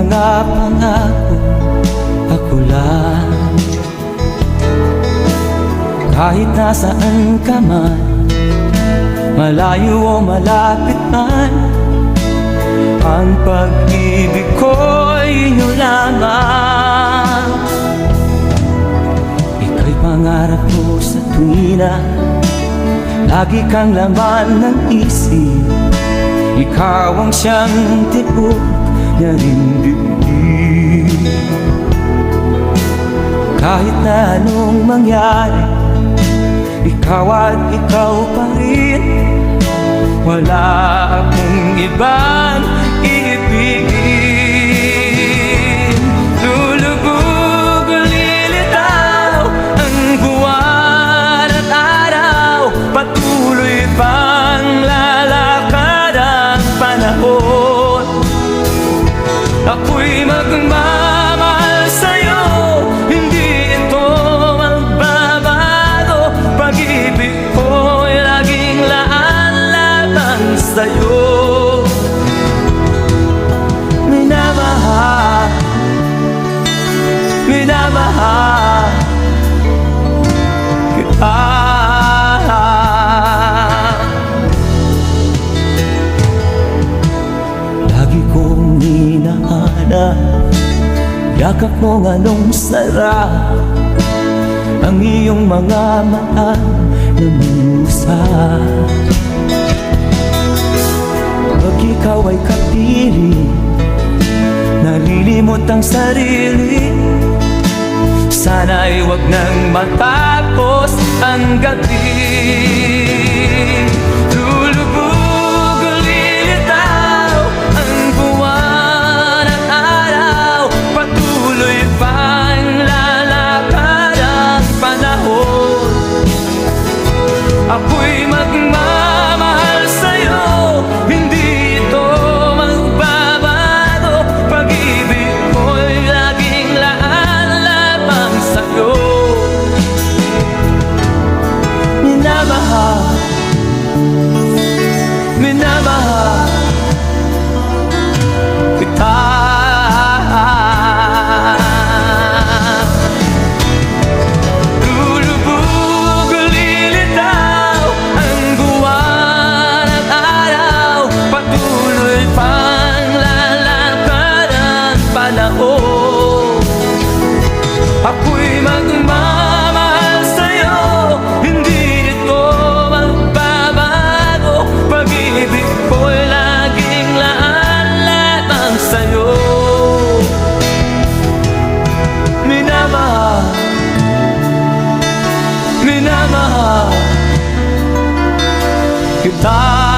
mga pangako ako lang. Kahit nasaan ka man, malayo o malapit man, ang pag-ibig ko'y inyo lamang. Ika'y pangarap ko sa tuwina, lagi kang laman ng isip. Ikaw ang siyang tibok na dibdib. Kahit na anong mangyari, ikaw at ikaw pa rin. Wala akong ibang iibigin. Lulubog o lilitaw ang buwan at araw, patuloy pang lalakad ang panahon. Ako'y magmamahal sa'yo, hindi ito magbabago. Pag-ibig ko'y laging laan lamang sa'yo. Minamahal, minamahal kita. Lagi kong hinahanap yakap mong anong sarap, ang iyong mga mata na musa. Pag ikaw ay kapili, nalilimot ang sarili. Sana'y wag nang matapos ang gabi. Lulubog o lilitaw ang buwan at araw, patuloy pang lalakad ang panahon. Ako'y magmamahal sa'yo, hindi ito magbabago. Pag-ibig ko'y laging laan lamang sa'yo. Minamahal, minamahal kita. Lulubog o lilitaw ang buwan at araw, patuloy pang lalakad ang panahon. Ako'y magmamahal sa'yo, hindi ito magbabago. Pag-ibig ko'y laging laan lamang sa'yo. Minamahal, minamahal kita.